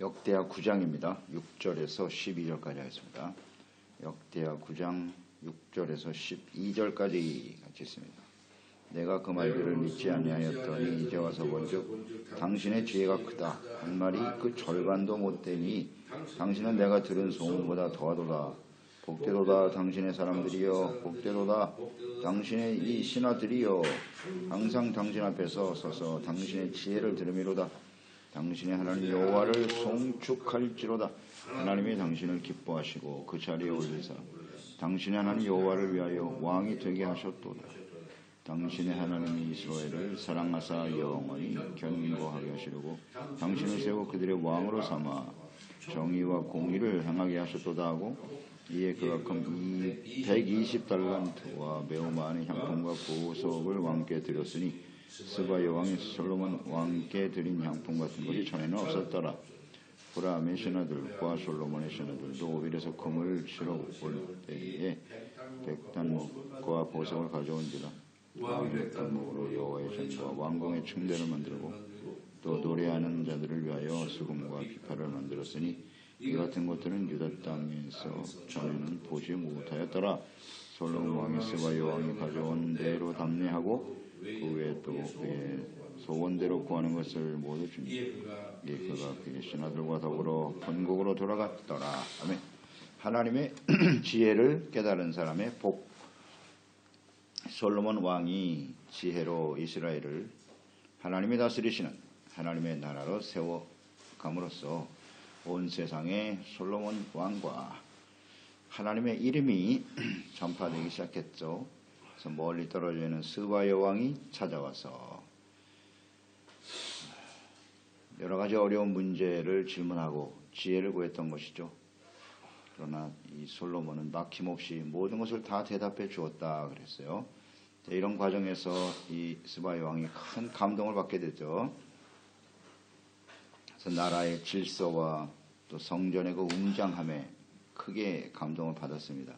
역대하 9장입니다. 6절에서 12절까지 하겠습니다. 역대하 9장 6절에서 12절까지 같이 있습니다. 내가 그 말들을 믿지 아니하였더니 이제 와서 본즉 당신의 지혜가 크다 한 말이 그 절반도 못되니 당신은 내가 들은 소문보다 더하도다. 복되도다 당신의 사람들이여, 복되도다 당신의 이 신하들이여, 항상 당신 앞에서 서서 당신의 지혜를 들으미로다. 당신의 하나님 여호와를 송축할지로다. 하나님이 당신을 기뻐하시고 그 자리에 올리사 당신의 하나님 여호와를 위하여 왕이 되게 하셨도다. 당신의 하나님이 이스라엘을 사랑하사 영원히 견고하게 하시려고 당신을 세워 그들의 왕으로 삼아 정의와 공의를 행하게 하셨도다 하고, 이에 그가 120달란트와 매우 많은 향품과 보석을 왕께 드렸으니 스바 여왕이 솔로몬 왕께 드린 향품 같은 것이 전에는 없었더라. 후람의 신하들과 솔로몬의 신하들도 오빌에서 금을 치러 올 때에 백단목과 보석을 가져온지라. 왕이 백단목으로 여호와의 전과 왕궁의 층대를 만들고 또 노래하는 자들을 위하여 수금과 비파를 만들었으니 이 같은 것들은 유다 땅에서 전에는 보지 못하였더라. 솔로몬 왕이 스바 여왕이 가져온 대로 담례하고 그 외에 또 그의 소원대로 구하는 것을 모두 주니 이에 그가 그의 신하들과 더불어 본국으로 돌아갔더라. 아멘. 하나님의 지혜를 깨달은 사람의 복. 솔로몬 왕이 지혜로 이스라엘을 하나님이 다스리시는 하나님의 나라로 세워감으로써 온 세상에 솔로몬 왕과 하나님의 이름이 전파되기 시작했죠. 그래서 멀리 떨어져 있는 스바 여왕이 찾아와서 여러 가지 어려운 문제를 질문하고 지혜를 구했던 것이죠. 그러나 이 솔로몬은 막힘없이 모든 것을 다 대답해 주었다 그랬어요. 이런 과정에서 이 스바 여왕이 큰 감동을 받게 되죠. 그래서 나라의 질서와 또 성전의 그 웅장함에 크게 감동을 받았습니다.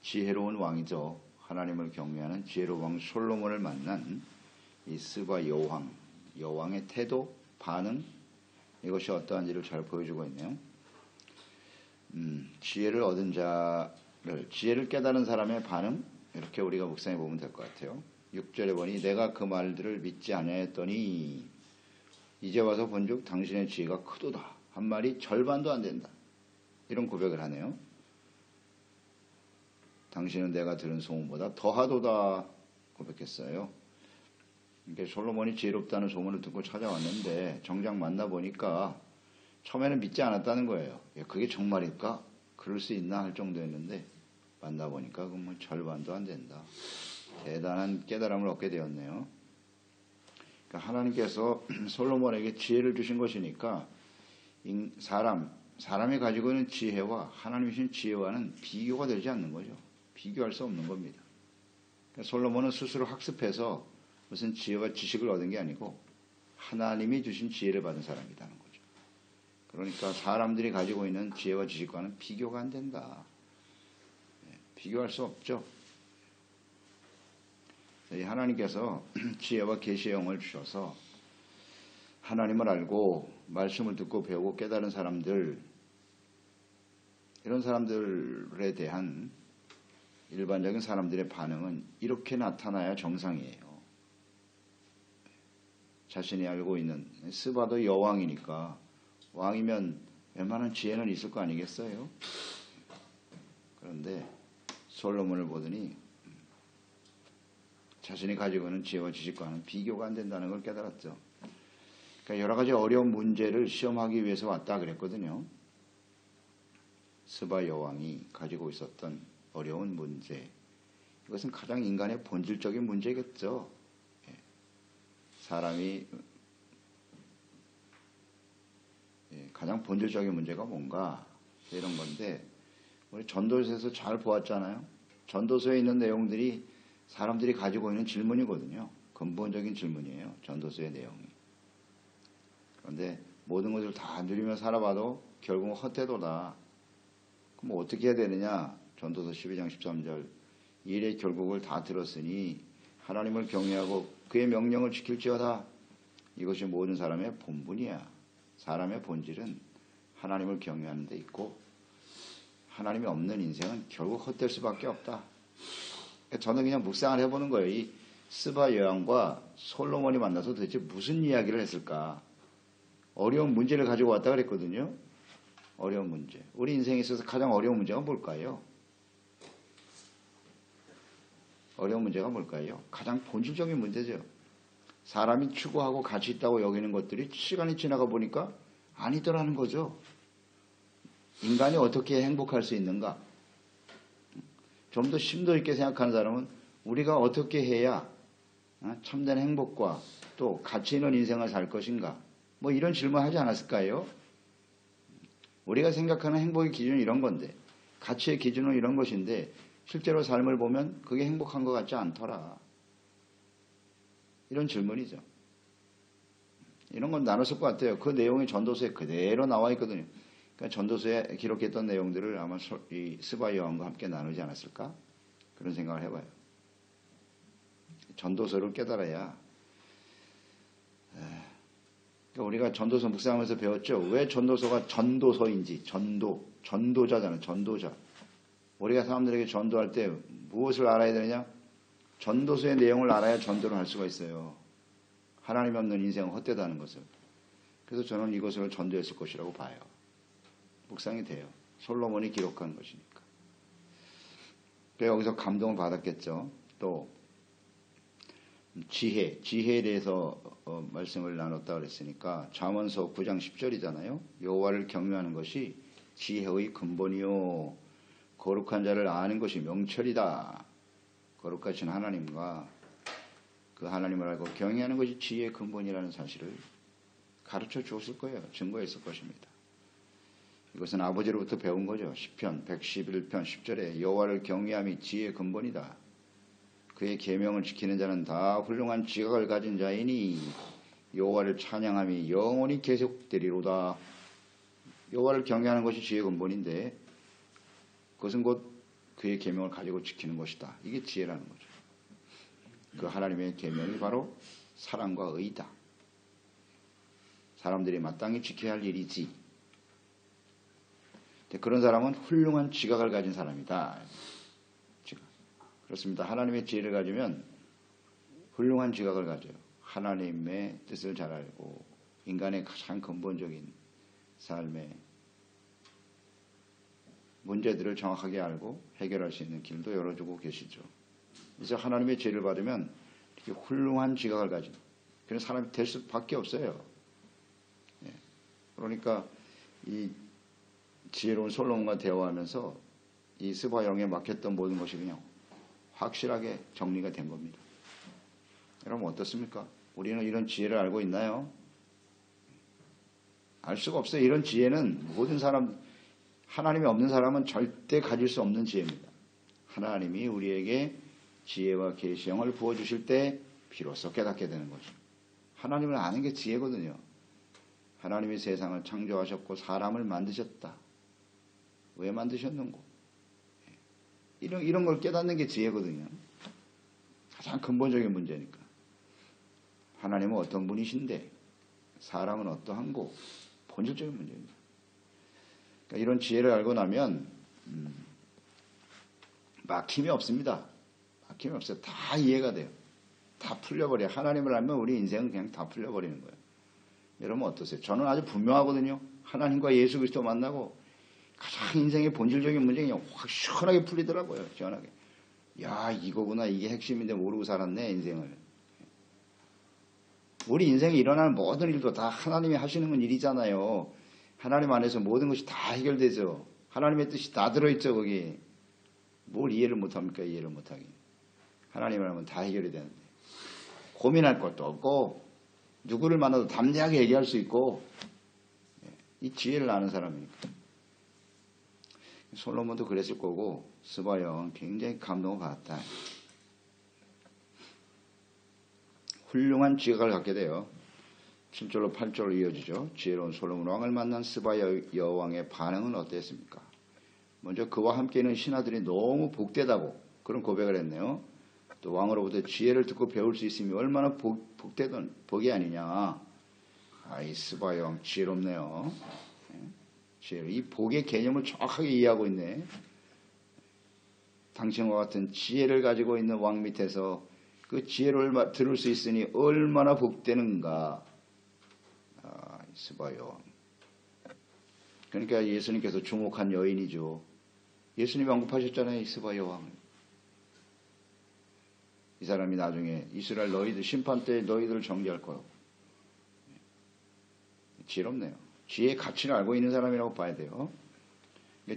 지혜로운 왕이죠. 하나님을 경외하는 지혜로운 왕 솔로몬을 만난 이 스바 여왕의 태도, 반응, 이것이 어떠한지를 잘 보여주고 있네요. 지혜를 얻은 지혜를 깨달은 사람의 반응, 이렇게 우리가 묵상해 보면 될 것 같아요. 6절에 보니 내가 그 말들을 믿지 아니하였더니 이제 와서 본즉 당신의 지혜가 크도다 한 말이 절반도 안 된다. 이런 고백을 하네요. 당신은 내가 들은 소문보다 더하도다 고백했어요. 이게 솔로몬이 지혜롭다는 소문을 듣고 찾아왔는데 정작 만나보니까 처음에는 믿지 않았다는 거예요. 그게 정말일까? 그럴 수 있나 할 정도였는데 만나보니까 그 뭐 절반도 안 된다. 대단한 깨달음을 얻게 되었네요. 그러니까 하나님께서 솔로몬에게 지혜를 주신 것이니까 사람이 가지고 있는 지혜와 하나님이 주신 지혜와는 비교가 되지 않는 거죠. 비교할 수 없는 겁니다. 그러니까 솔로몬은 스스로 학습해서 무슨 지혜와 지식을 얻은 게 아니고 하나님이 주신 지혜를 받은 사람이라는 거죠. 그러니까 사람들이 가지고 있는 지혜와 지식과는 비교가 안 된다. 비교할 수 없죠. 하나님께서 지혜와 계시의 영을 주셔서 하나님을 알고 말씀을 듣고 배우고 깨달은 사람들, 이런 사람들에 대한 일반적인 사람들의 반응은 이렇게 나타나야 정상이에요. 자신이 알고 있는 스바도 여왕이니까 왕이면 웬만한 지혜는 있을 거 아니겠어요? 그런데 솔로몬을 보더니 자신이 가지고 있는 지혜와 지식과는 비교가 안 된다는 걸 깨달았죠. 그러니까 여러 가지 어려운 문제를 시험하기 위해서 왔다 그랬거든요. 스바 여왕이 가지고 있었던 어려운 문제, 이것은 가장 인간의 본질적인 문제겠죠. 사람이 가장 본질적인 문제가 뭔가 이런 건데, 우리 전도서에서 잘 보았잖아요. 전도서에 있는 내용들이 사람들이 가지고 있는 질문이거든요. 근본적인 질문이에요. 전도서의 내용이. 그런데 모든 것을 다 누리며 살아봐도 결국은 헛되도다. 그럼 어떻게 해야 되느냐? 전도서 12장 13절. 일의 결국을 다 들었으니 하나님을 경외하고 그의 명령을 지킬지어다. 이것이 모든 사람의 본분이야. 사람의 본질은 하나님을 경외하는 데 있고 하나님이 없는 인생은 결국 헛될 수밖에 없다. 저는 그냥 묵상을 해보는 거예요. 이 스바 여왕과 솔로몬이 만나서 도대체 무슨 이야기를 했을까? 어려운 문제를 가지고 왔다 그랬거든요. 어려운 문제. 우리 인생에 있어서 가장 어려운 문제가 뭘까요? 어려운 문제가 뭘까요? 가장 본질적인 문제죠. 사람이 추구하고 가치 있다고 여기는 것들이 시간이 지나가 보니까 아니더라는 거죠. 인간이 어떻게 행복할 수 있는가? 좀 더 심도 있게 생각하는 사람은 우리가 어떻게 해야 참된 행복과 또 가치 있는 인생을 살 것인가? 뭐 이런 질문 하지 않았을까요? 우리가 생각하는 행복의 기준은 이런 건데, 가치의 기준은 이런 것인데 실제로 삶을 보면 그게 행복한 것 같지 않더라. 이런 질문이죠. 이런 건 나눴을 것 같아요. 그 내용이 전도서에 그대로 나와 있거든요. 그러니까 전도서에 기록했던 내용들을 아마 이 스바 여왕과 함께 나누지 않았을까? 그런 생각을 해봐요. 전도서를 깨달아야. 그러니까 우리가 전도서 묵상하면서 배웠죠. 왜 전도서가 전도서인지. 전도자잖아요. 전도자. 우리가 사람들에게 전도할 때 무엇을 알아야 되느냐? 전도서의 내용을 알아야 전도를 할 수가 있어요. 하나님 없는 인생은 헛되다는 것을. 그래서 저는 이것을 전도했을 것이라고 봐요. 묵상이 돼요. 솔로몬이 기록한 것이니까. 그래서 여기서 감동을 받았겠죠. 또 지혜에 대해서 말씀을 나눴다 그랬으니까 잠언서 9장 10절이잖아요. 여호와를 경외하는 것이 지혜의 근본이요 거룩한 자를 아는 것이 명철이다. 거룩하신 하나님과 그 하나님을 알고 경외하는 것이 지혜의 근본이라는 사실을 가르쳐 주었을 거예요. 증거했을 것입니다. 이것은 아버지로부터 배운 거죠. 시편 111편 10절에 여호와를 경외함이 지혜의 근본이다. 그의 계명을 지키는 자는 다 훌륭한 지각을 가진 자이니 여호와를 찬양함이 영원히 계속되리로다. 여호와를 경외하는 것이 지혜의 근본인데 그것은 곧 그의 계명을 가지고 지키는 것이다. 이게 지혜라는 거죠. 그 하나님의 계명이 바로 사랑과 의다. 사람들이 마땅히 지켜야 할 일이지. 그런 사람은 훌륭한 지각을 가진 사람이다. 그렇습니다. 하나님의 지혜를 가지면 훌륭한 지각을 가져요. 하나님의 뜻을 잘 알고 인간의 가장 근본적인 삶의 문제들을 정확하게 알고 해결할 수 있는 길도 열어주고 계시죠. 그래서 하나님의 지혜를 받으면 이렇게 훌륭한 지각을 가진 그런 사람이 될 수밖에 없어요. 그러니까 이 지혜로운 솔로몬과 대화하면서 이 스바 여왕에 막혔던 모든 것이 그냥 확실하게 정리가 된 겁니다. 여러분 어떻습니까? 우리는 이런 지혜를 알고 있나요? 알 수가 없어요. 이런 지혜는 모든 사람, 하나님이 없는 사람은 절대 가질 수 없는 지혜입니다. 하나님이 우리에게 지혜와 계시형을 부어주실 때 비로소 깨닫게 되는 거죠. 하나님을 아는 게 지혜거든요. 하나님이 세상을 창조하셨고 사람을 만드셨다. 왜 만드셨는고? 이런 걸 깨닫는 게 지혜거든요. 가장 근본적인 문제니까. 하나님은 어떤 분이신데 사람은 어떠한고 본질적인 문제입니다. 그러니까 이런 지혜를 알고 나면 막힘이 없습니다. 막힘이 없어요. 다 이해가 돼요. 다 풀려버려요. 하나님을 알면 우리 인생은 그냥 다 풀려버리는 거예요. 여러분 어떠세요? 저는 아주 분명하거든요. 하나님과 예수 그리스도 만나고 가장 인생의 본질적인 문제가 그냥 확 시원하게 풀리더라고요. 시원하게. 야, 이거구나. 이게 핵심인데 모르고 살았네, 인생을. 우리 인생에 일어나는 모든 일도 다 하나님이 하시는 건 일이잖아요. 하나님 안에서 모든 것이 다 해결되죠. 하나님의 뜻이 다 들어있죠, 거기. 뭘 이해를 못합니까? 이해를 못하기. 하나님을 하면 다 해결이 되는데. 고민할 것도 없고, 누구를 만나도 담대하게 얘기할 수 있고, 이 지혜를 아는 사람이니까. 솔로몬도 그랬을 거고 스바 여왕은 굉장히 감동을 받았다. 훌륭한 지각을 갖게 돼요. 7절로 8절로 이어지죠. 지혜로운 솔로몬 왕을 만난 스바 여왕의 반응은 어땠습니까? 먼저 그와 함께 있는 신하들이 너무 복되다고 그런 고백을 했네요. 또 왕으로부터 지혜를 듣고 배울 수 있으면 얼마나 복되던 복이 아니냐. 아이 스바 여왕 지혜롭네요. 이 복의 개념을 정확하게 이해하고 있네. 당신과 같은 지혜를 가지고 있는 왕 밑에서 그 지혜를 들을 수 있으니 얼마나 복되는가. 스바 여왕. 그러니까 예수님께서 주목한 여인이죠. 예수님이 언급하셨잖아요. 이 스바 여왕. 이 사람이 나중에 이스라엘 너희들 심판 때 너희들을 정죄할 거라고. 지혜롭네요. 지혜의 가치를 알고 있는 사람이라고 봐야 돼요.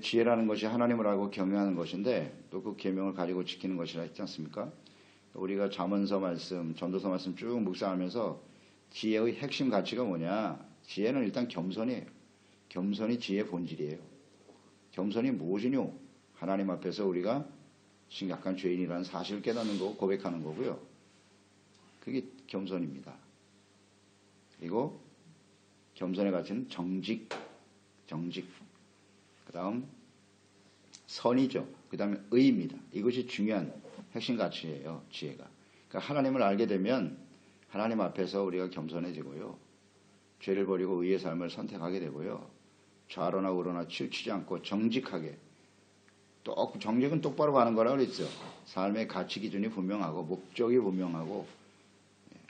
지혜라는 것이 하나님을 알고 경외하는 것인데 또 그 계명을 가지고 지키는 것이라 했지 않습니까? 우리가 잠언서 말씀, 전도서 말씀 쭉 묵상하면서 지혜의 핵심 가치가 뭐냐? 지혜는 일단 겸손이에요. 겸손이 지혜의 본질이에요. 겸손이 무엇이뇨? 하나님 앞에서 우리가 심각한 죄인이라는 사실을 깨닫는 거고 고백하는 거고요. 그게 겸손입니다. 그리고 겸손의 가치는 정직. 그 다음 선이죠. 그 다음에 의입니다. 이것이 중요한 핵심 가치예요. 지혜가. 그러니까 하나님을 알게 되면 하나님 앞에서 우리가 겸손해지고요. 죄를 버리고 의의 삶을 선택하게 되고요. 좌로나 우로나 치우치지 않고 정직하게. 또 정직은 똑바로 가는 거라고 그랬죠. 삶의 가치 기준이 분명하고 목적이 분명하고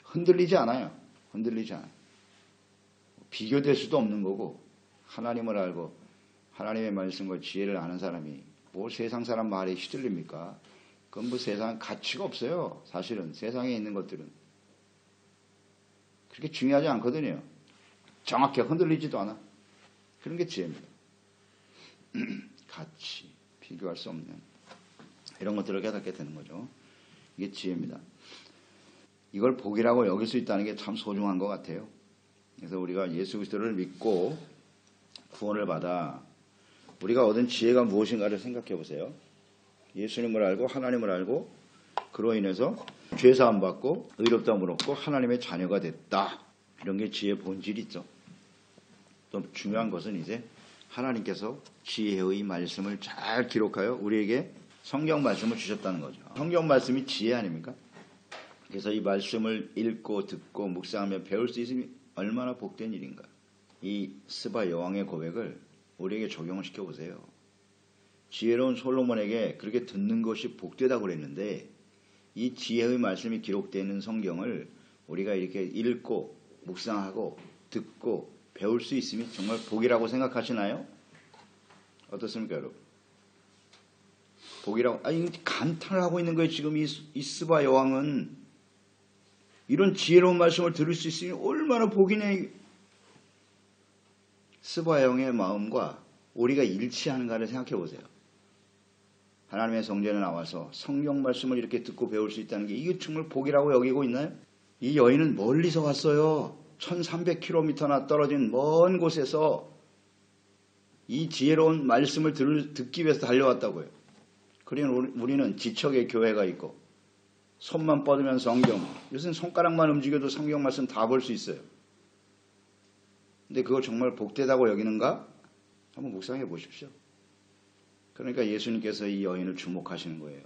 흔들리지 않아요. 비교될 수도 없는 거고 하나님을 알고 하나님의 말씀과 지혜를 아는 사람이 뭐 세상 사람 말에 휘둘립니까? 그건 뭐 세상 가치가 없어요. 사실은 세상에 있는 것들은 그렇게 중요하지 않거든요. 정확히 흔들리지도 않아. 그런 게 지혜입니다. 가치, 비교할 수 없는 이런 것들을 깨닫게 되는 거죠. 이게 지혜입니다. 이걸 복이라고 여길 수 있다는 게 참 소중한 것 같아요. 그래서 우리가 예수 그리스도를 믿고 구원을 받아 우리가 얻은 지혜가 무엇인가를 생각해 보세요. 예수님을 알고 하나님을 알고 그로 인해서 죄사함 받고 의롭다함을 얻고 하나님의 자녀가 됐다. 이런 게 지혜의 본질이죠. 또 중요한 것은 이제 하나님께서 지혜의 말씀을 잘 기록하여 우리에게 성경 말씀을 주셨다는 거죠. 성경 말씀이 지혜 아닙니까? 그래서 이 말씀을 읽고 듣고 묵상하며 배울 수 있으면 얼마나 복된 일인가. 이 스바 여왕의 고백을 우리에게 적용을 시켜보세요. 지혜로운 솔로몬에게 그렇게 듣는 것이 복되다고 그랬는데 이 지혜의 말씀이 기록되어 있는 성경을 우리가 이렇게 읽고 묵상하고 듣고 배울 수 있으면 정말 복이라고 생각하시나요? 어떻습니까, 여러분? 복이라고, 감탄을 하고 있는 거예요. 지금 이 스바 여왕은 이런 지혜로운 말씀을 들을 수 있으니 얼마나 복이냐. 스바 여왕의 마음과 우리가 일치하는가를 생각해 보세요. 하나님의 성전에 나와서 성경 말씀을 이렇게 듣고 배울 수 있다는 게 이게 정말 복이라고 여기고 있나요? 이 여인은 멀리서 왔어요. 1300km나 떨어진 먼 곳에서 이 지혜로운 말씀을 듣기 위해서 달려왔다고요. 그러니 우리는 지척에 교회가 있고 손만 뻗으면 성경, 요새는 손가락만 움직여도 성경 말씀 다 볼 수 있어요. 근데 그걸 정말 복되다고 여기는가? 한번 묵상해 보십시오. 그러니까 예수님께서 이 여인을 주목하시는 거예요.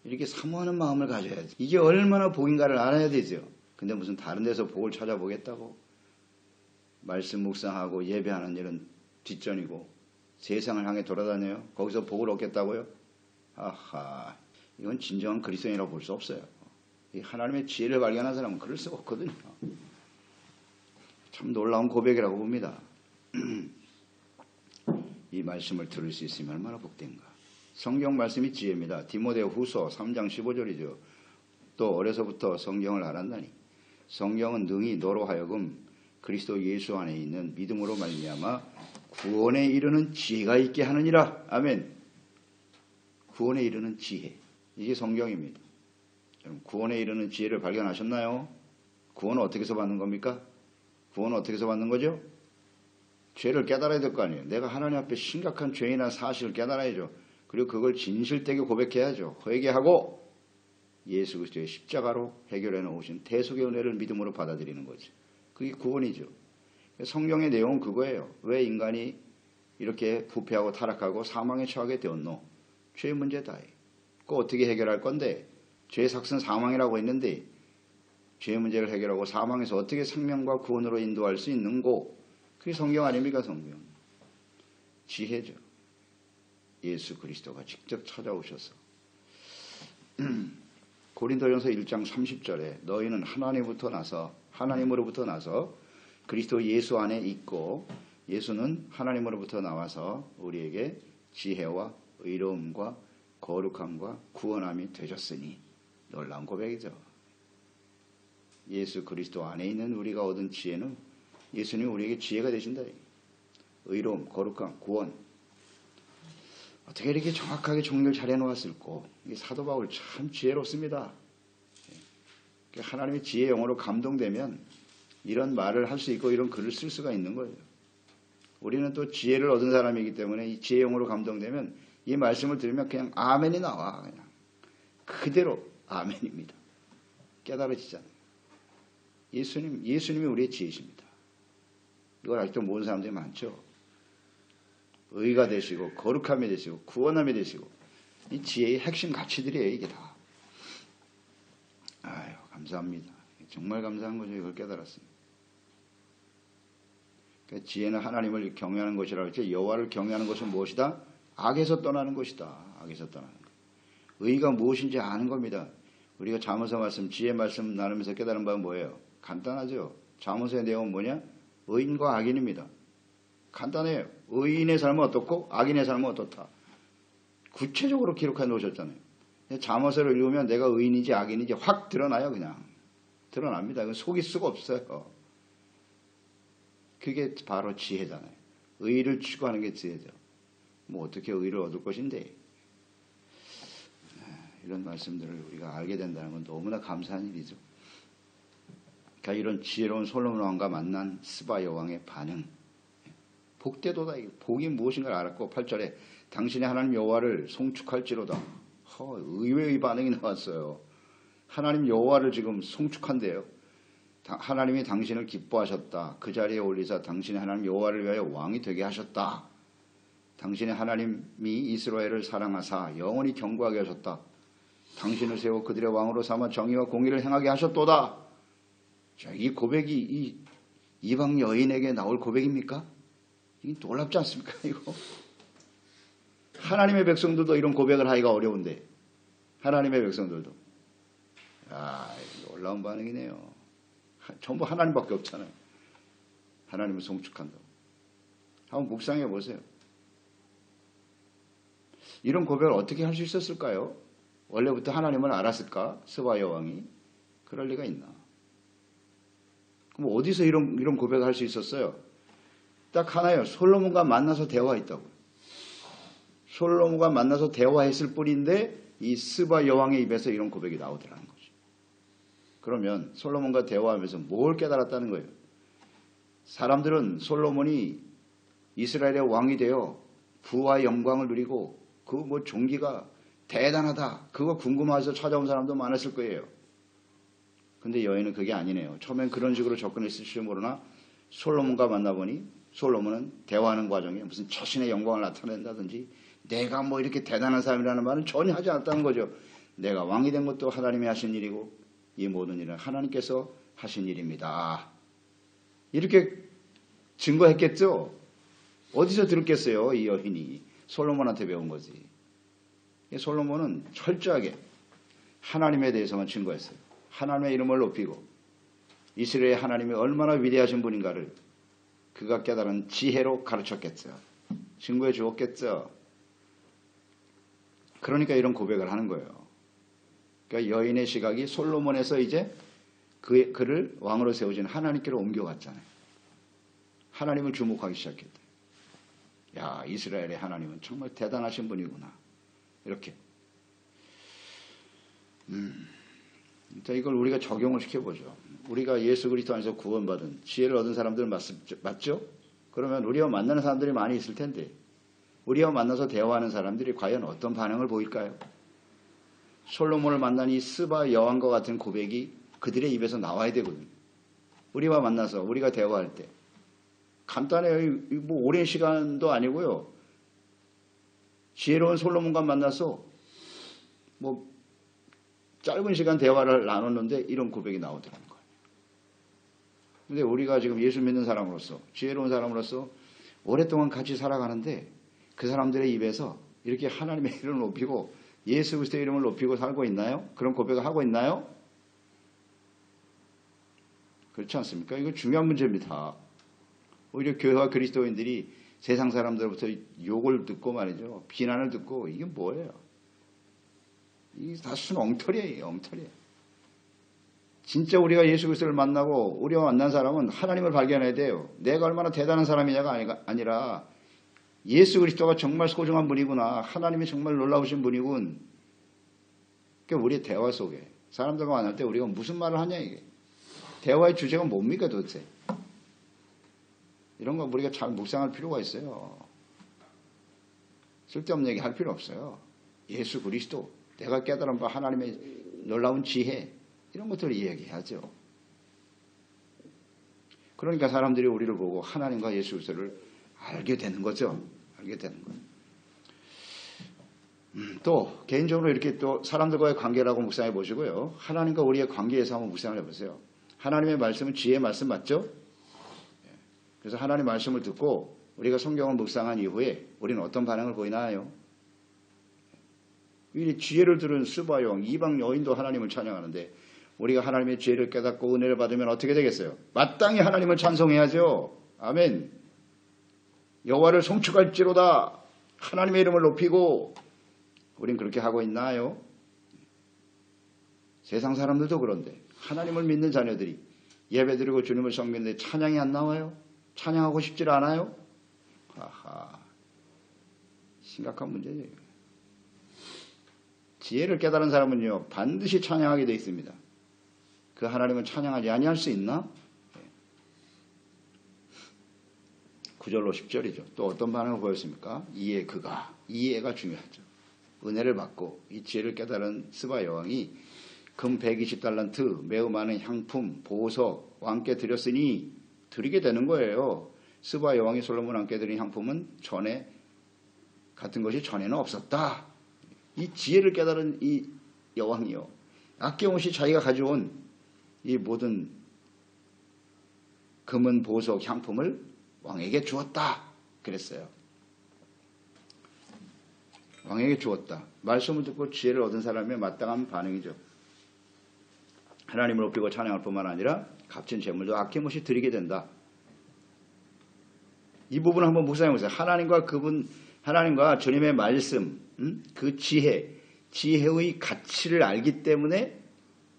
이렇게 사모하는 마음을 가져야지. 이게 얼마나 복인가를 알아야 되죠. 근데 무슨 다른 데서 복을 찾아보겠다고? 말씀 묵상하고 예배하는 일은 뒷전이고 세상을 향해 돌아다녀요. 거기서 복을 얻겠다고요? 아하, 이건 진정한 그리스도인이라고 볼 수 없어요. 이 하나님의 지혜를 발견한 사람은 그럴 수가 없거든요. 참 놀라운 고백이라고 봅니다. 이 말씀을 들을 수 있으면 얼마나 복된가. 성경 말씀이 지혜입니다. 디모데 후서 3장 15절이죠. 또 어려서부터 성경을 알았나니 성경은 능히 너로 하여금 그리스도 예수 안에 있는 믿음으로 말미암아 구원에 이르는 지혜가 있게 하느니라. 아멘. 구원에 이르는 지혜. 이게 성경입니다. 여러분, 구원에 이르는 지혜를 발견하셨나요? 구원은 어떻게 해서 받는 겁니까? 구원은 어떻게 해서 받는 거죠? 죄를 깨달아야 될 거 아니에요. 내가 하나님 앞에 심각한 죄인이라는 사실을 깨달아야죠. 그리고 그걸 진실되게 고백해야죠. 회개하고 예수 그리스도의 십자가로 해결해 놓으신 대속의 은혜를 믿음으로 받아들이는 거죠. 그게 구원이죠. 성경의 내용은 그거예요. 왜 인간이 이렇게 부패하고 타락하고 사망에 처하게 되었노? 죄의 문제다. 그거 어떻게 해결할 건데? 죄의 삭은 사망이라고 했는데 죄 문제를 해결하고 사망에서 어떻게 생명과 구원으로 인도할 수 있는고, 그게 성경 아닙니까? 성경. 지혜죠. 예수 그리스도가 직접 찾아오셔서 고린도전서 1장 30절에 너희는 하나님으로부터 나서 그리스도 예수 안에 있고 예수는 하나님으로부터 나와서 우리에게 지혜와 의로움과 거룩함과 구원함이 되셨으니, 놀라운 고백이죠. 예수 그리스도 안에 있는 우리가 얻은 지혜는 예수님이 우리에게 지혜가 되신다. 의로움, 거룩함, 구원. 어떻게 이렇게 정확하게 정리를 잘 해놓았을꼬. 사도 바울 참 지혜롭습니다. 하나님의 지혜 영어로 감동되면 이런 말을 할 수 있고 이런 글을 쓸 수가 있는 거예요. 우리는 또 지혜를 얻은 사람이기 때문에 이 지혜 영어로 감동되면 이 말씀을 들으면 그냥 아멘이 나와. 그냥 그대로 아멘입니다. 깨달아지잖아요. 예수님이 우리의 지혜십니다. 이걸 아직도 모르는 사람들이 많죠. 의가 되시고 거룩함이 되시고 구원함이 되시고, 이 지혜의 핵심 가치들이에요. 이게 다. 아유, 감사합니다. 정말 감사한 거죠. 이걸 깨달았습니다. 그러니까 지혜는 하나님을 경외하는 것이라고 했지, 여호와를 경외하는 것은 무엇이다? 악에서 떠나는 것이다. 악에서 떠나는 것. 의가 무엇인지 아는 겁니다. 우리가 잠언서 말씀, 지혜 말씀 나누면서 깨달은 바는 뭐예요? 간단하죠. 잠언서의 내용은 뭐냐? 의인과 악인입니다. 간단해요. 의인의 삶은 어떻고 악인의 삶은 어떻다. 구체적으로 기록해 놓으셨잖아요. 잠언서를 읽으면 내가 의인인지 악인인지 확 드러나요. 그냥 드러납니다. 그건 속일 수가 없어요. 그게 바로 지혜잖아요. 의를 추구하는 게 지혜죠. 뭐 어떻게 의를 얻을 것인데, 이런 말씀들을 우리가 알게 된다는 건 너무나 감사한 일이죠. 그러니까 이런 지혜로운 솔로몬 왕과 만난 스바 여왕의 반응, 복되도다. 복이 무엇인가를 알았고, 8절에 당신의 하나님 여호와를 송축할지로다. 의외의 반응이 나왔어요. 하나님 여호와를 지금 송축한대요. 하나님이 당신을 기뻐하셨다. 그 자리에 올리사 당신의 하나님 여호와를 위하여 왕이 되게 하셨다. 당신의 하나님이 이스라엘을 사랑하사 영원히 경고하게 하셨다. 당신을 세워 그들의 왕으로 삼아 정의와 공의를 행하게 하셨도다. 자, 이 고백이 이 이방 여인에게 나올 고백입니까? 이게 놀랍지 않습니까? 이거 하나님의 백성들도 이런 고백을 하기가 어려운데, 하나님의 백성들도, 놀라운 반응이네요. 전부 하나님밖에 없잖아요. 하나님을 송축한다고. 한번 묵상해 보세요. 이런 고백을 어떻게 할 수 있었을까요? 원래부터 하나님을 알았을까? 스바 여왕이. 그럴 리가 있나? 그럼 어디서 이런 고백을 할 수 있었어요? 딱 하나예요. 솔로몬과 만나서 대화했다고요. 솔로몬과 만나서 대화했을 뿐인데 이 스바 여왕의 입에서 이런 고백이 나오더라는 거죠. 그러면 솔로몬과 대화하면서 뭘 깨달았다는 거예요? 사람들은 솔로몬이 이스라엘의 왕이 되어 부와 영광을 누리고 그 종기가 대단하다, 그거 궁금해서 찾아온 사람도 많았을 거예요. 근데 여인은 그게 아니네요. 처음엔 그런 식으로 접근했을지 모르나 솔로몬과 만나보니 솔로몬은 대화하는 과정에 무슨 자신의 영광을 나타낸다든지 내가 뭐 이렇게 대단한 사람이라는 말은 전혀 하지 않았다는 거죠. 내가 왕이 된 것도 하나님이 하신 일이고 이 모든 일은 하나님께서 하신 일입니다. 이렇게 증거했겠죠. 어디서 들었겠어요? 이 여인이 솔로몬한테 배운 거지. 솔로몬은 철저하게 하나님에 대해서만 증거했어요. 하나님의 이름을 높이고 이스라엘의 하나님이 얼마나 위대하신 분인가를 그가 깨달은 지혜로 가르쳤겠죠. 증거해 주었겠죠. 그러니까 이런 고백을 하는 거예요. 그러니까 여인의 시각이 솔로몬에서 이제 그를 왕으로 세우신 하나님께로 옮겨갔잖아요. 하나님을 주목하기 시작했다. 야, 이스라엘의 하나님은 정말 대단하신 분이구나. 이렇게. 자, 이걸 우리가 적용을 시켜보죠. 우리가 예수 그리스도 안에서 구원받은 지혜를 얻은 사람들 맞죠? 그러면 우리와 만나는 사람들이 많이 있을 텐데 우리와 만나서 대화하는 사람들이 과연 어떤 반응을 보일까요? 솔로몬을 만난 이 스바 여왕과 같은 고백이 그들의 입에서 나와야 되거든요. 우리와 만나서 우리가 대화할 때 간단해요. 뭐 오랜 시간도 아니고요. 지혜로운 솔로몬과 만나서 뭐 짧은 시간 대화를 나눴는데 이런 고백이 나오더라는 거예요. 근데 우리가 지금 예수 믿는 사람으로서, 지혜로운 사람으로서 오랫동안 같이 살아가는데 그 사람들의 입에서 이렇게 하나님의 이름을 높이고 예수 그리스도의 이름을 높이고 살고 있나요? 그런 고백을 하고 있나요? 그렇지 않습니까? 이거 중요한 문제입니다. 오히려 교회와 그리스도인들이 세상 사람들로부터 욕을 듣고 말이죠. 비난을 듣고 이게 뭐예요? 이게 다 순 엉터리예요. 엉터리. 진짜 우리가 예수 그리스도를 만나고 우리가 만난 사람은 하나님을 발견해야 돼요. 내가 얼마나 대단한 사람이냐가 아니라 예수 그리스도가 정말 소중한 분이구나. 하나님이 정말 놀라우신 분이군. 그러니까 우리의 대화 속에 사람들과 만날 때 우리가 무슨 말을 하냐 이게. 대화의 주제가 뭡니까 도대체. 이런 거 우리가 잘 묵상할 필요가 있어요. 쓸데없는 얘기 할 필요 없어요. 예수 그리스도, 내가 깨달은 바 하나님의 놀라운 지혜, 이런 것들을 이야기해야죠. 그러니까 사람들이 우리를 보고 하나님과 예수 그리스도를 알게 되는 거죠. 알게 되는 거예요. 또 개인적으로 이렇게 또 사람들과의 관계라고 묵상해 보시고요. 하나님과 우리의 관계에서 한번 묵상을 해보세요. 하나님의 말씀은 지혜의 말씀 맞죠? 그래서 하나님의 말씀을 듣고 우리가 성경을 묵상한 이후에 우리는 어떤 반응을 보이나요? 이 지혜를 들은 스바용, 이방 여인도 하나님을 찬양하는데 우리가 하나님의 지혜를 깨닫고 은혜를 받으면 어떻게 되겠어요? 마땅히 하나님을 찬송해야죠. 아멘. 여호와를 송축할지로다. 하나님의 이름을 높이고 우린 그렇게 하고 있나요? 세상 사람들도 그런데 하나님을 믿는 자녀들이 예배드리고 주님을 섬기는데 찬양이 안 나와요? 찬양하고 싶지 않아요? 아하, 심각한 문제죠. 지혜를 깨달은 사람은요 반드시 찬양하게 되어 있습니다. 그 하나님은 찬양하지 아니할 수 있나? 9절로 10절이죠. 또 어떤 반응을 보였습니까? 이해가 중요하죠. 은혜를 받고 이 지혜를 깨달은 스바 여왕이 금 120달란트, 매우 많은 향품, 보석 왕께 드렸으니 드리게 되는 거예요. 스바 여왕이 솔로몬 왕께 드린 향품은 전에 같은 것이 전에는 없었다. 이 지혜를 깨달은 이 여왕이요, 아낌없이 자기가 가져온 이 모든 금은, 보석, 향품을 왕에게 주었다 그랬어요. 왕에게 주었다. 말씀을 듣고 지혜를 얻은 사람의 마땅한 반응이죠. 하나님을 높이고 찬양할 뿐만 아니라 값진 재물도 아낌없이 드리게 된다. 이 부분을 한번 묵상해 보세요. 하나님과 주님의 말씀, 그 지혜의 가치를 알기 때문에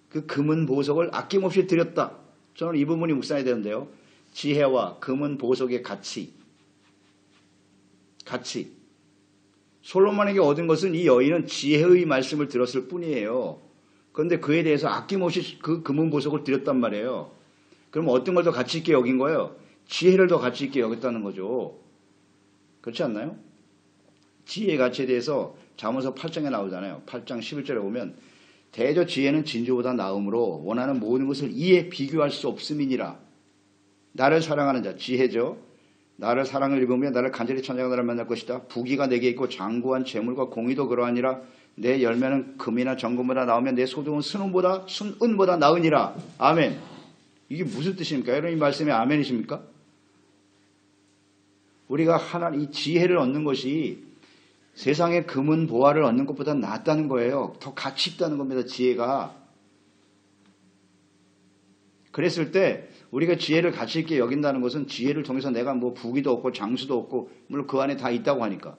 그 금은 보석을 아낌없이 드렸다. 저는 이 부분이 묵상해야 되는데요. 지혜와 금은 보석의 가치. 솔로몬에게 얻은 것은 이 여인은 지혜의 말씀을 들었을 뿐이에요. 그런데 그에 대해서 아낌없이 그 금은 보석을 드렸단 말이에요. 그럼 어떤 걸 더 가치 있게 여긴 거예요? 지혜를 더 가치 있게 여겼다는 거죠. 그렇지 않나요? 지혜의 가치에 대해서 잠언서 8장에 나오잖아요. 8장 11절에 보면 대저 지혜는 진주보다 나음으로 원하는 모든 것을 이에 비교할 수 없음이니라. 나를 사랑하는 자, 지혜죠. 나를 사랑을 입으며 나를 간절히 찬양하는 자를 만날 것이다. 부귀가 내게 있고 장구한 재물과 공의도 그러하니라. 내 열매는 금이나 정금보다 나오면 내 소득은 순은보다 나으니라. 아멘. 이게 무슨 뜻입니까? 여러분 이 말씀이 아멘이십니까? 우리가 이 지혜를 얻는 것이 세상의 금은 보화를 얻는 것보다 낫다는 거예요. 더 가치 있다는 겁니다. 지혜가. 그랬을 때 우리가 지혜를 가치 있게 여긴다는 것은 지혜를 통해서 내가 뭐 부귀도 얻고 장수도 얻고 물론 그 안에 다 있다고 하니까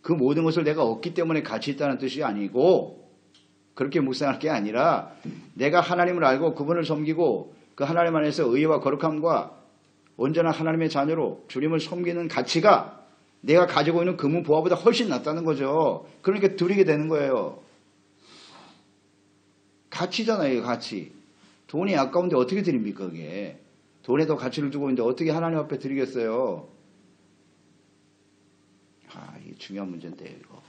그 모든 것을 내가 얻기 때문에 가치 있다는 뜻이 아니고 그렇게 묵상할 게 아니라 내가 하나님을 알고 그분을 섬기고 그 하나님 안에서 의와 거룩함과 온전한 하나님의 자녀로 주님을 섬기는 가치가 내가 가지고 있는 금은 보화보다 훨씬 낫다는 거죠. 그러니까 드리게 되는 거예요. 가치잖아요. 가치. 돈이 아까운데 어떻게 드립니까? 그게. 돈에 더 가치를 두고 있는데 어떻게 하나님 앞에 드리겠어요? 이게 중요한 문제인데요. 이거.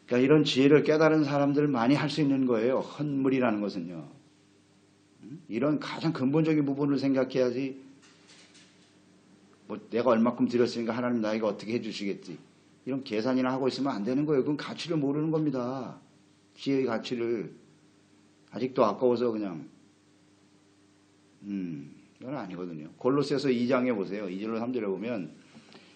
그러니까 이런 지혜를 깨달은 사람들 많이 할 수 있는 거예요. 헌물이라는 것은요. 이런 가장 근본적인 부분을 생각해야지 뭐 내가 얼마큼 드렸으니까 하나님 나에게 어떻게 해주시겠지. 이런 계산이나 하고 있으면 안 되는 거예요. 그건 가치를 모르는 겁니다. 지혜의 가치를. 아직도 아까워서 그냥 이건 아니거든요. 골로새서 2장에 보세요. 2절로 3절에 보면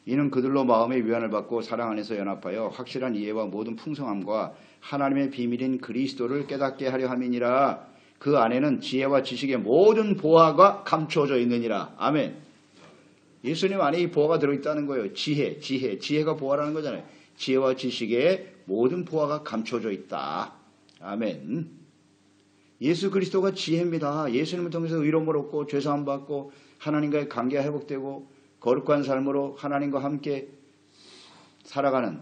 이는 그들로 마음의 위안을 받고 사랑 안에서 연합하여 확실한 이해와 모든 풍성함과 하나님의 비밀인 그리스도를 깨닫게 하려 함이니라. 그 안에는 지혜와 지식의 모든 보화가 감추어져 있느니라. 아멘. 예수님 안에 이 보화가 들어있다는 거예요. 지혜가 보화라는 거잖아요. 지혜와 지식의 모든 보화가 감춰져 있다. 아멘. 예수 그리스도가 지혜입니다. 예수님을 통해서 의로움을 얻고 죄사함 받고 하나님과의 관계가 회복되고 거룩한 삶으로 하나님과 함께 살아가는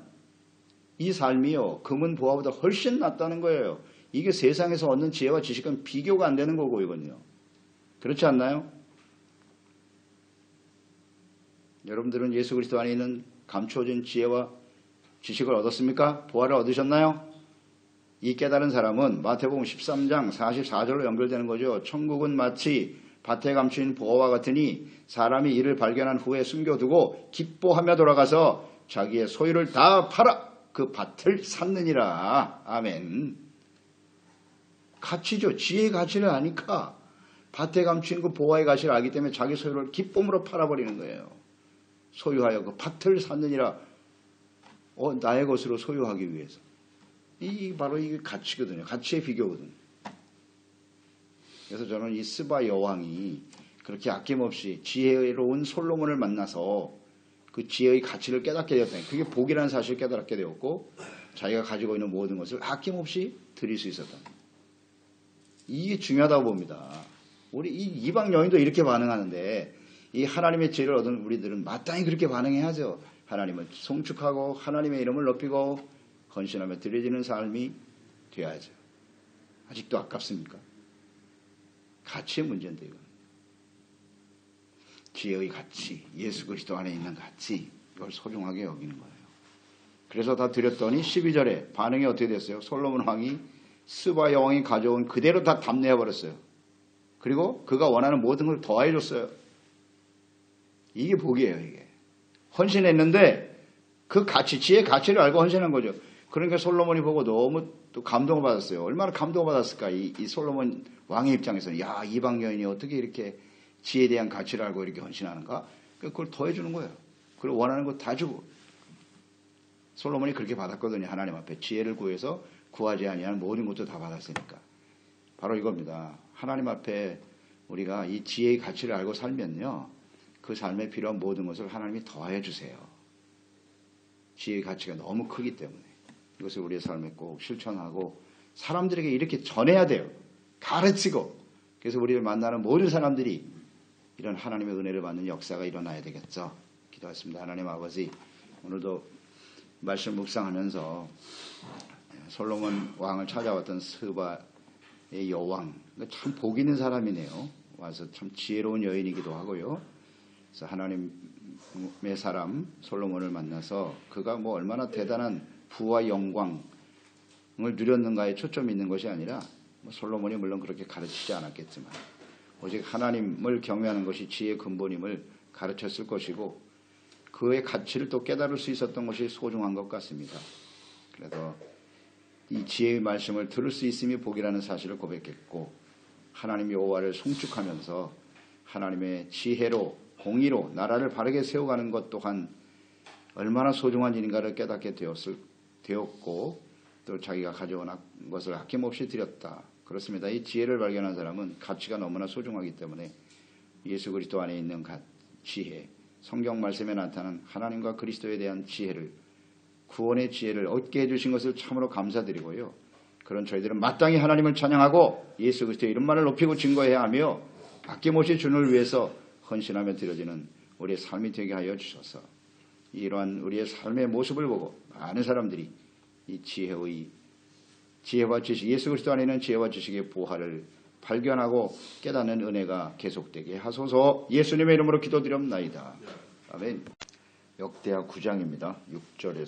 이 삶이요. 금은 보화보다 훨씬 낫다는 거예요. 이게 세상에서 얻는 지혜와 지식은 비교가 안 되는 거고 이건요. 그렇지 않나요? 여러분들은 예수 그리스도 안에 있는 감추어진 지혜와 지식을 얻었습니까? 보화를 얻으셨나요? 이 깨달은 사람은 마태복음 13장 44절로 연결되는 거죠. 천국은 마치 밭에 감추인 보화와 같으니 사람이 이를 발견한 후에 숨겨두고 기뻐하며 돌아가서 자기의 소유를 다 팔아 그 밭을 샀느니라. 아멘. 가치죠. 지혜의 가치를 아니까 밭에 감추인 그 보화의 가치를 알기 때문에 자기 소유를 기쁨으로 팔아버리는 거예요. 소유하여 그 밭을 샀느니라. 나의 것으로 소유하기 위해서. 바로 이게 가치거든요. 가치의 비교거든요. 그래서 저는 이 스바 여왕이 그렇게 아낌없이 지혜로운 솔로몬을 만나서 그 지혜의 가치를 깨닫게 되었다. 그게 복이라는 사실을 깨닫게 되었고 자기가 가지고 있는 모든 것을 아낌없이 드릴 수 있었다. 이게 중요하다고 봅니다. 우리 이 이방 여인도 이렇게 반응하는데 이 하나님의 지혜를 얻은 우리들은 마땅히 그렇게 반응해야죠. 하나님을 송축하고 하나님의 이름을 높이고 헌신하며 드려지는 삶이 되어야죠. 아직도 아깝습니까? 가치의 문제인데 이건. 지혜의 가치, 예수 그리스도 안에 있는 가치, 이걸 소중하게 여기는 거예요. 그래서 다 드렸더니 12절에 반응이 어떻게 됐어요? 솔로몬 왕이 스바 여왕이 가져온 그대로 다 답례해버렸어요. 그리고 그가 원하는 모든 걸 더해줬어요. 이게 복이에요. 이게 헌신했는데 그 가치, 지혜의 가치를 알고 헌신한 거죠. 그러니까 솔로몬이 보고 너무 또 감동을 받았어요. 얼마나 감동을 받았을까. 이 솔로몬 왕의 입장에서는 야, 이방 여인이 어떻게 이렇게 지혜에 대한 가치를 알고 이렇게 헌신하는가. 그걸 더해주는 거예요. 그리고 원하는 거 다 주고. 솔로몬이 그렇게 받았거든요. 하나님 앞에 지혜를 구해서 구하지 아니하는 모든 것도 다 받았으니까. 바로 이겁니다. 하나님 앞에 우리가 이 지혜의 가치를 알고 살면요, 그 삶에 필요한 모든 것을 하나님이 더해 주세요. 지혜의 가치가 너무 크기 때문에 이것을 우리의 삶에 꼭 실천하고 사람들에게 이렇게 전해야 돼요. 가르치고. 그래서 우리를 만나는 모든 사람들이 이런 하나님의 은혜를 받는 역사가 일어나야 되겠죠. 기도하겠습니다. 하나님 아버지, 오늘도 말씀 묵상하면서 솔로몬 왕을 찾아왔던 스바의 여왕, 참 복 있는 사람이네요. 와서 참 지혜로운 여인이기도 하고요. 그래서 하나님의 사람 솔로몬을 만나서 그가 뭐 얼마나 대단한 부와 영광을 누렸는가에 초점이 있는 것이 아니라 솔로몬이 물론 그렇게 가르치지 않았겠지만 오직 하나님을 경외하는 것이 지혜의 근본임을 가르쳤을 것이고 그의 가치를 또 깨달을 수 있었던 것이 소중한 것 같습니다. 그래서 이 지혜의 말씀을 들을 수 있음이 복이라는 사실을 고백했고 하나님 여호와를 송축하면서 하나님의 지혜로 공의로 나라를 바르게 세워가는 것 또한 얼마나 소중한 일인가를 깨닫게 되었고 또 자기가 가져온 것을 아낌없이 드렸다. 그렇습니다. 이 지혜를 발견한 사람은 가치가 너무나 소중하기 때문에 예수 그리스도 안에 있는 지혜, 성경 말씀에 나타난 하나님과 그리스도에 대한 지혜를, 구원의 지혜를 얻게 해주신 것을 참으로 감사드리고요. 그런 저희들은 마땅히 하나님을 찬양하고 예수 그리스도의 이름만을 높이고 증거해야 하며 아낌없이 주님을 위해서 헌신하며 드려지는 우리의 삶이 되게 하여 주셔서 이러한 우리의 삶의 모습을 보고 많은 사람들이 이 지혜와 지식, 예수 그리스도 안에 있는 지혜와 지식의 보화를 발견하고 깨닫는 은혜가 계속되게 하소서. 예수님의 이름으로 기도드립나이다. 아멘. 역대하 9장입니다. 6절에서